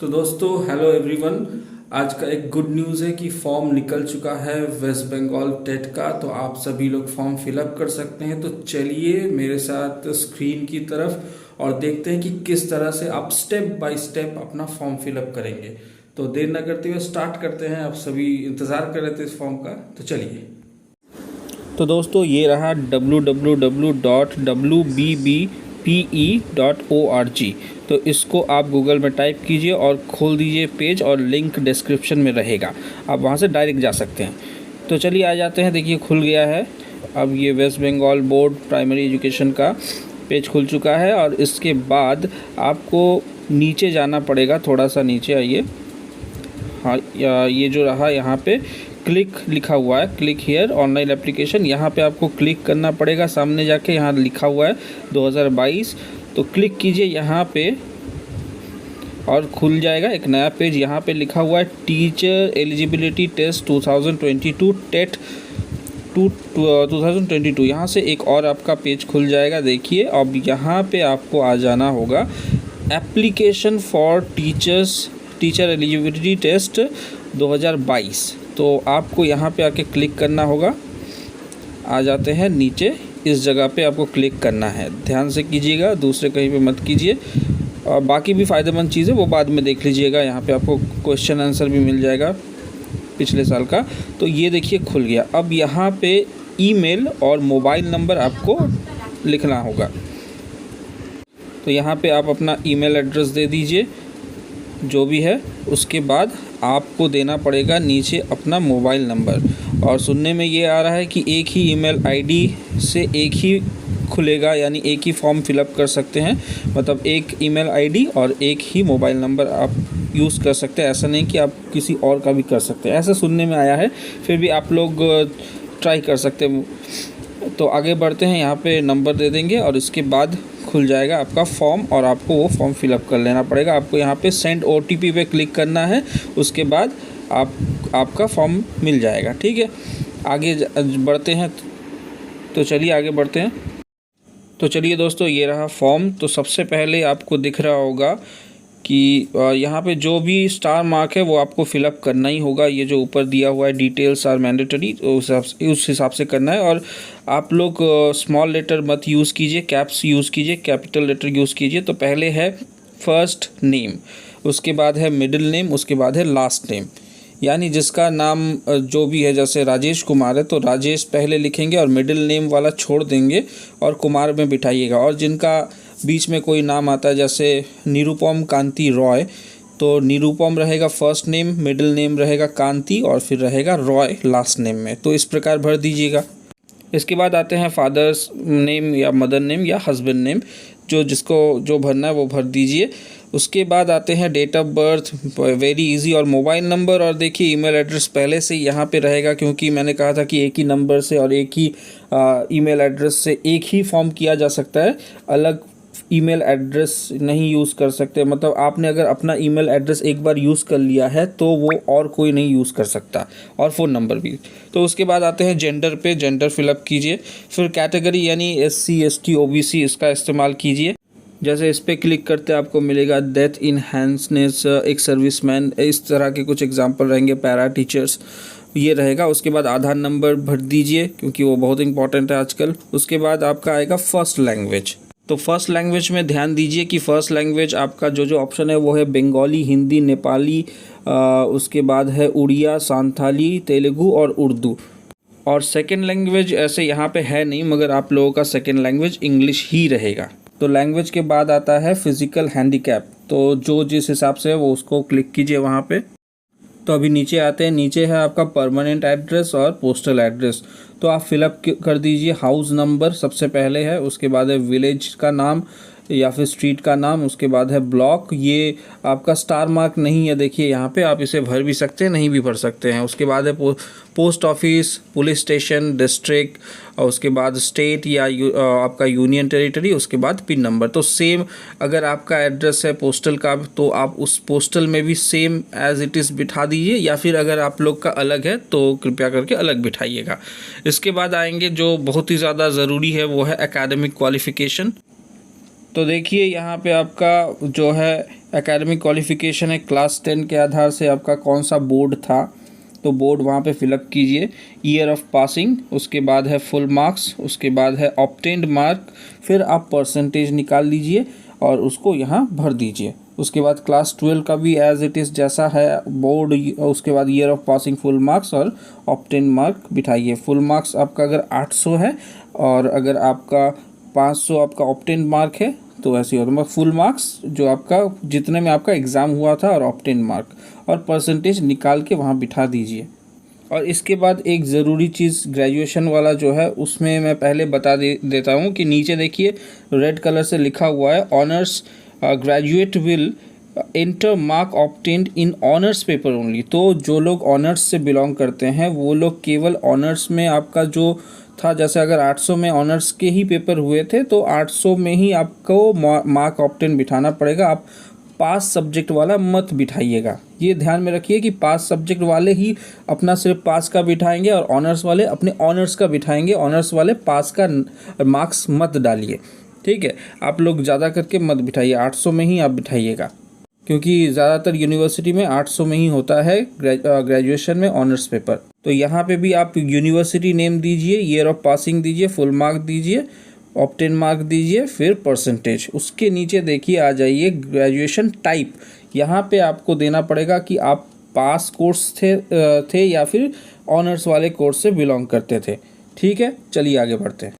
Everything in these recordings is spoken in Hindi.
तो दोस्तों हेलो एवरीवन। आज का एक गुड न्यूज़ है कि फॉर्म निकल चुका है वेस्ट बंगाल टेट का। तो आप सभी लोग फॉर्म फिलअप कर सकते हैं। तो चलिए मेरे साथ स्क्रीन की तरफ और देखते हैं कि किस तरह से आप स्टेप बाय स्टेप अपना फॉर्म फिलअप करेंगे। तो देर न करते हुए स्टार्ट करते हैं। आप सभी इंतज़ार कर रहे थे इस फॉर्म का, तो चलिए। तो दोस्तों ये रहा www.wbbpe.org। तो इसको आप गूगल में टाइप कीजिए और खोल दीजिए पेज, और लिंक डिस्क्रिप्शन में रहेगा, आप वहां से डायरेक्ट जा सकते हैं। तो चलिए आ जाते हैं। देखिए खुल गया है। अब ये West Bengal board primary education का पेज खुल चुका है। और इसके बाद आपको नीचे जाना पड़ेगा, थोड़ा सा नीचे आइए। हाँ, ये जो रहा यहाँ पे क्लिक लिखा हुआ है, क्लिक हियर ऑनलाइन एप्लीकेशन, यहाँ पे आपको क्लिक करना पड़ेगा। सामने जाके यहाँ लिखा हुआ है 2022, तो क्लिक कीजिए यहाँ पे और खुल जाएगा एक नया पेज। यहाँ पे लिखा हुआ है टीचर एलिजिबिलिटी टेस्ट 2022 टेट 2022। यहाँ से एक और आपका पेज खुल जाएगा। देखिए अब यहाँ पे आपको आ जाना होगा application for teacher eligibility test 2022। तो आपको यहाँ पे आके क्लिक करना होगा। आ जाते हैं नीचे, इस जगह पे आपको क्लिक करना है। ध्यान से कीजिएगा, दूसरे कहीं पे मत कीजिए। और बाकी भी फ़ायदेमंद चीज़ें वो बाद में देख लीजिएगा। यहाँ पे आपको क्वेश्चन आंसर भी मिल जाएगा पिछले साल का। तो ये देखिए खुल गया। अब यहाँ पे ईमेल और मोबाइल नंबर आपको लिखना होगा। तो यहाँ पे आप अपना ईमेल एड्रेस दे दीजिए जो भी है। उसके बाद आपको देना पड़ेगा नीचे अपना मोबाइल नंबर। और सुनने में ये आ रहा है कि एक ही ईमेल आईडी से एक ही खुलेगा, यानी एक ही फॉर्म फिलअप कर सकते हैं। मतलब एक ईमेल आईडी और एक ही मोबाइल नंबर आप यूज़ कर सकते हैं। ऐसा नहीं कि आप किसी और का भी कर सकते हैं, ऐसा सुनने में आया है। फिर भी आप लोग ट्राई कर सकते हैं। तो आगे बढ़ते हैं। यहाँ पे नंबर दे देंगे और इसके बाद खुल जाएगा आपका फॉर्म, और आपको वो फॉर्म फिलअप कर लेना पड़ेगा। आपको यहाँ पे सेंड OTP पे क्लिक करना है। उसके बाद आपका फॉर्म मिल जाएगा। ठीक है, आगे बढ़ते हैं। तो चलिए आगे बढ़ते हैं। तो चलिए दोस्तों ये रहा फॉर्म। तो सबसे पहले आपको दिख रहा होगा कि यहाँ पे जो भी स्टार मार्क है वो आपको फिलअप करना ही होगा। ये जो ऊपर दिया हुआ है डिटेल्स आर मैंडेटरी, तो उस हिसाब से करना है। और आप लोग स्मॉल लेटर मत यूज़ कीजिए, कैप्स यूज़ कीजिए, कैपिटल लेटर यूज़ कीजिए। तो पहले है फर्स्ट नेम, उसके बाद है मिडिल नेम, उसके बाद है लास्ट नेम। यानी जिसका नाम जो भी है, जैसे राजेश कुमार है तो राजेश पहले लिखेंगे और मिडिल नेम वाला छोड़ देंगे और कुमार में बिठाइएगा। और जिनका बीच में कोई नाम आता है, जैसे निरुपम कांति रॉय, तो निरुपम रहेगा फर्स्ट नेम, मिडिल नेम रहेगा कांति, और फिर रहेगा रॉय लास्ट नेम में। तो इस प्रकार भर दीजिएगा। इसके बाद आते हैं फादर्स नेम या मदर नेम या हस्बैंड नेम, जिसको जो भरना है वो भर दीजिए। उसके बाद आते हैं date of birth, very easy, और मोबाइल नंबर। और देखिए ईमेल एड्रेस पहले से यहाँ पे रहेगा, क्योंकि मैंने कहा था कि एक ही नंबर से और एक ही ईमेल एड्रेस से एक ही फॉर्म किया जा सकता है, अलग ईमेल एड्रेस नहीं यूज़ कर सकते। मतलब आपने अगर अपना ईमेल एड्रेस एक बार यूज़ कर लिया है तो वो और कोई नहीं यूज़ कर सकता, और फ़ोन नंबर भी। तो उसके बाद आते हैं जेंडर पे, जेंडर फिलअप कीजिए। फिर कैटेगरी यानी SC ST OBC इसका इस्तेमाल कीजिए। जैसे इस पर क्लिक करते आपको मिलेगा डेथ इन हैंड्सनेस, एक सर्विसमैन, इस तरह के कुछ एग्जाम्पल रहेंगे, पैरा टीचर्स ये रहेगा। उसके बाद आधार नंबर भर दीजिए, क्योंकि वो बहुत इंपॉर्टेंट है आजकल। उसके बाद आपका आएगा फर्स्ट लैंग्वेज। तो फर्स्ट लैंग्वेज में ध्यान दीजिए कि फ़र्स्ट लैंग्वेज आपका जो ऑप्शन है वो है बंगाली, हिंदी, नेपाली, उसके बाद है उड़िया, सांथाली, तेलुगु और उर्दू। और सेकंड लैंग्वेज ऐसे यहाँ पे है नहीं, मगर आप लोगों का सेकंड लैंग्वेज इंग्लिश ही रहेगा। तो लैंग्वेज के बाद आता है फिज़िकल हैंडीकैप। तो जो जिस हिसाब से है वो उसको क्लिक कीजिए वहाँ पे। तो अभी नीचे आते हैं। नीचे है आपका परमानेंट एड्रेस और पोस्टल एड्रेस। तो आप फिलअप कर दीजिए। हाउस नंबर सबसे पहले है, उसके बाद है विलेज का नाम या फिर स्ट्रीट का नाम, उसके बाद है ब्लॉक। ये आपका स्टार मार्क नहीं है, देखिए यहाँ पे आप इसे भर भी सकते हैं, नहीं भी भर सकते हैं। उसके बाद है post office, police station, district, और उसके बाद स्टेट या आपका यूनियन टेरिटरी, उसके बाद पिन नंबर। तो सेम अगर आपका एड्रेस है पोस्टल का तो आप उस पोस्टल में भी सेम एज इट इज़ बिठा दीजिए, या फिर अगर आप लोग का अलग है तो कृपया करके अलग बिठाइएगा। इसके बाद आएंगे जो बहुत ही ज़्यादा ज़रूरी है, वो है एकेडमिक क्वालिफ़िकेशन। तो देखिए यहाँ पे आपका जो है एकेडमिक क्वालिफ़िकेशन है क्लास 10 के आधार से आपका कौन सा बोर्ड था, तो बोर्ड वहाँ पे फिलअप कीजिए। ईयर ऑफ पासिंग, उसके बाद है फुल मार्क्स, उसके बाद है ऑब्टेन्ड मार्क, फिर आप परसेंटेज निकाल लीजिए और उसको यहाँ भर दीजिए। उसके बाद क्लास 12 का भी एज इट इज़ जैसा है बोर्ड, उसके बाद year of passing, full marks और ऑब्टेन मार्क बिठाइए। फुल मार्क्स आपका अगर 800 है और अगर आपका 500 आपका ऑब्टेन मार्क है तो ऐसे ही होता है। फुल मार्क्स जो आपका जितने में आपका एग्ज़ाम हुआ था और ऑब्टेन मार्क और परसेंटेज निकाल के वहाँ बिठा दीजिए। और इसके बाद एक ज़रूरी चीज़ ग्रेजुएशन वाला जो है उसमें मैं पहले बता देता हूँ कि नीचे देखिए रेड कलर से लिखा हुआ है honours graduate will enter mark obtained in honours paper only. तो जो लोग ऑनर्स से बिलोंग करते हैं वो लोग केवल ऑनर्स में आपका जो था, जैसे अगर 800 में ऑनर्स के ही पेपर हुए थे तो 800 में ही आपको मार्क ऑब्टेन बिठाना पड़ेगा। आप पास सब्जेक्ट वाला मत बिठाइएगा। ये ध्यान में रखिए कि पास सब्जेक्ट वाले ही अपना सिर्फ पास का बिठाएंगे और ऑनर्स वाले अपने ऑनर्स का बिठाएंगे। ऑनर्स वाले पास का मार्क्स मत डालिए, ठीक है। आप लोग ज़्यादा करके मत बिठाइए, 800 में ही आप बिठाइएगा, क्योंकि ज़्यादातर यूनिवर्सिटी में 800 में ही होता है ग्रेजुएशन में ऑनर्स पेपर। तो यहाँ पे भी आप यूनिवर्सिटी नेम दीजिए, ईयर ऑफ पासिंग दीजिए, फुल मार्क दीजिए, ऑब्टेन मार्क दीजिए, फिर परसेंटेज। उसके नीचे देखिए आ जाइए ग्रेजुएशन टाइप। यहाँ पे आपको देना पड़ेगा कि आप पास कोर्स थे या फिर ऑनर्स वाले कोर्स से बिलोंग करते थे, ठीक है। चलिए आगे बढ़ते हैं।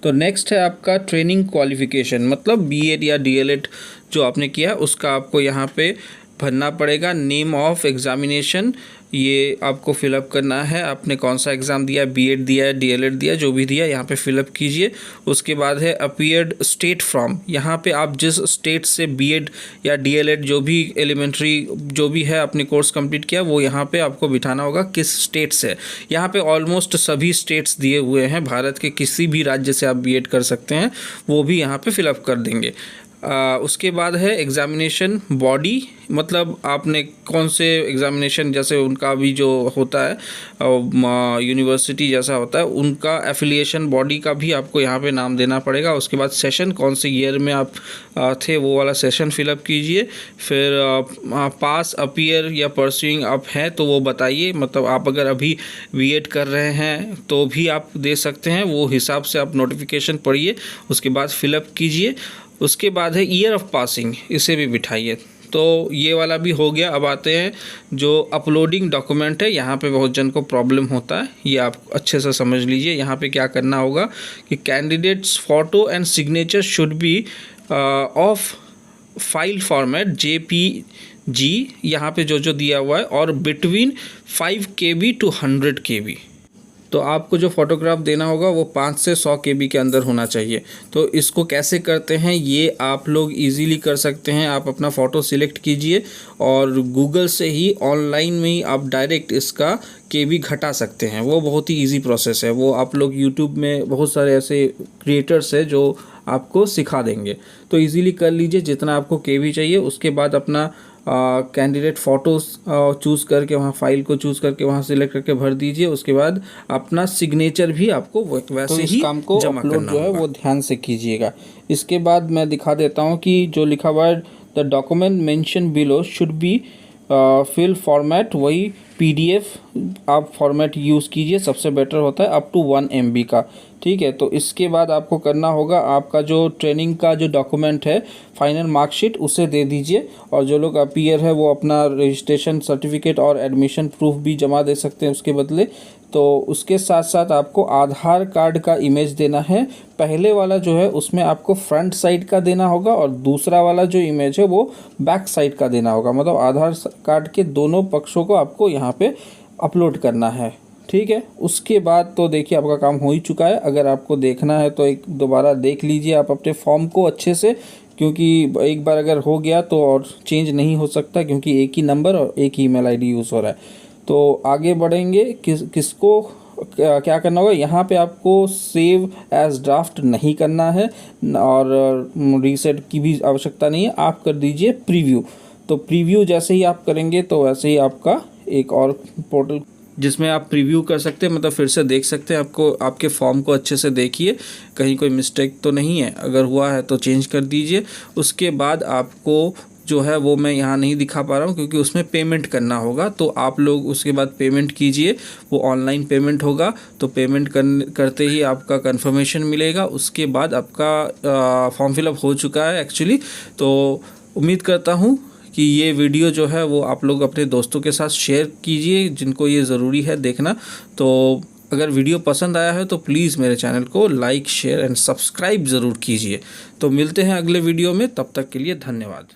तो नेक्स्ट है आपका ट्रेनिंग क्वालिफ़िकेशन, मतलब बीएड या डीएलएड जो आपने किया उसका आपको यहाँ पे भरना पड़ेगा। नेम ऑफ एग्ज़ामिनेशन ये आपको फिलअप करना है, आपने कौन सा एग्ज़ाम दिया, बीएड दिया है, डीएलएड दिया, जो भी दिया यहाँ पे फिलअप कीजिए। उसके बाद है अपीयर्ड स्टेट फ्रॉम, यहाँ पे आप जिस स्टेट से बीएड या डीएलएड जो भी एलिमेंट्री जो भी है आपने कोर्स कंप्लीट किया वो यहाँ पे आपको बिठाना होगा किस स्टेट से। यहाँ पे ऑलमोस्ट सभी स्टेट्स दिए हुए हैं, भारत के किसी भी राज्य से आप बीएड कर सकते हैं, वो भी यहाँ पे फिलअप कर देंगे। उसके बाद है एग्ज़ामिनेशन बॉडी, मतलब आपने कौन से एग्ज़ामिनेशन, जैसे उनका भी जो होता है यूनिवर्सिटी जैसा होता है उनका एफिलिएशन बॉडी का भी आपको यहाँ पे नाम देना पड़ेगा। उसके बाद सेशन, कौन से ईयर में आप थे वो वाला सेशन फिलअप कीजिए। फिर पास, अपीयर या परस्यूइंग आप हैं तो वो बताइए, मतलब आप अगर अभी बीएड कर रहे हैं तो भी आप दे सकते हैं, वो हिसाब से आप नोटिफिकेशन पढ़िए, उसके बाद फिलअप कीजिए। उसके बाद है ईयर ऑफ पासिंग, इसे भी बिठाइए। तो ये वाला भी हो गया। अब आते हैं जो अपलोडिंग डॉक्यूमेंट है, यहाँ पे बहुत जन को प्रॉब्लम होता है, ये आप अच्छे से समझ लीजिए। यहाँ पे क्या करना होगा कि candidates photo and signature should be of file format JPG, यहाँ पे जो दिया हुआ है, और बिटवीन 5 KB to 100 KB। तो आपको जो फ़ोटोग्राफ देना होगा वो 5 से 100 KB के अंदर होना चाहिए। तो इसको कैसे करते हैं ये आप लोग इजीली कर सकते हैं। आप अपना फ़ोटो सिलेक्ट कीजिए और गूगल से ही ऑनलाइन में ही आप डायरेक्ट इसका KB घटा सकते हैं। वो बहुत ही इजी प्रोसेस है, वो आप लोग यूट्यूब में बहुत सारे ऐसे क्रिएटर्स हैं जो आपको सिखा देंगे। तो इजीली कर लीजिए जितना आपको KB चाहिए। उसके बाद अपना कैंडिडेट फ़ोटोज़ चूज़ करके वहाँ फाइल को चूज़ करके वहाँ सिलेक्ट करके भर दीजिए। उसके बाद अपना सिग्नेचर भी आपको वैसे ही काम को अपलोड जो है वो ध्यान से कीजिएगा। इसके बाद मैं दिखा देता हूँ कि जो लिखा हुआ है the document mention below should be fill format, वही PDF आप फॉर्मेट यूज़ कीजिए, सबसे बेटर होता है अप टू 1 MB का, ठीक है। तो इसके बाद आपको करना होगा आपका जो ट्रेनिंग का जो डॉक्यूमेंट है फाइनल मार्कशीट उसे दे दीजिए। और जो लोग अपीयर है वो अपना रजिस्ट्रेशन सर्टिफिकेट और एडमिशन प्रूफ भी जमा दे सकते हैं उसके बदले। तो उसके साथ साथ आपको आधार कार्ड का इमेज देना है। पहले वाला जो है उसमें आपको फ्रंट साइड का देना होगा और दूसरा वाला जो इमेज है वो बैक साइड का देना होगा, मतलब आधार कार्ड के दोनों पक्षों को आपको यहाँ पे अपलोड करना है, ठीक है। उसके बाद तो देखिए आपका काम हो ही चुका है। अगर आपको देखना है तो एक दोबारा देख लीजिए आप अपने फॉर्म को अच्छे से, क्योंकि एक बार अगर हो गया तो और चेंज नहीं हो सकता, क्योंकि एक ही नंबर और एक ही ईमेल ID यूज़ हो रहा है। तो आगे बढ़ेंगे, किसको क्या करना होगा। यहाँ पे आपको सेव एज ड्राफ्ट नहीं करना है और रीसेट की भी आवश्यकता नहीं है, आप कर दीजिए प्रीव्यू। तो प्रीव्यू जैसे ही आप करेंगे तो वैसे ही आपका एक और पोर्टल जिसमें आप प्रीव्यू कर सकते हैं, मतलब फिर से देख सकते हैं। आपको आपके फॉर्म को अच्छे से देखिए कहीं कोई मिस्टेक तो नहीं है, अगर हुआ है तो चेंज कर दीजिए। उसके बाद आपको जो है वो मैं यहाँ नहीं दिखा पा रहा हूँ क्योंकि उसमें पेमेंट करना होगा। तो आप लोग उसके बाद पेमेंट कीजिए, वो ऑनलाइन पेमेंट होगा। तो पेमेंट करते ही आपका कंफर्मेशन मिलेगा, उसके बाद आपका फॉर्म फिलअप हो चुका है एक्चुअली। तो उम्मीद करता हूँ कि ये वीडियो जो है वो आप लोग अपने दोस्तों के साथ शेयर कीजिए जिनको ये ज़रूरी है देखना। तो अगर वीडियो पसंद आया है तो प्लीज़ मेरे चैनल को लाइक, शेयर एंड सब्सक्राइब ज़रूर कीजिए। तो मिलते हैं अगले वीडियो में, तब तक के लिए धन्यवाद।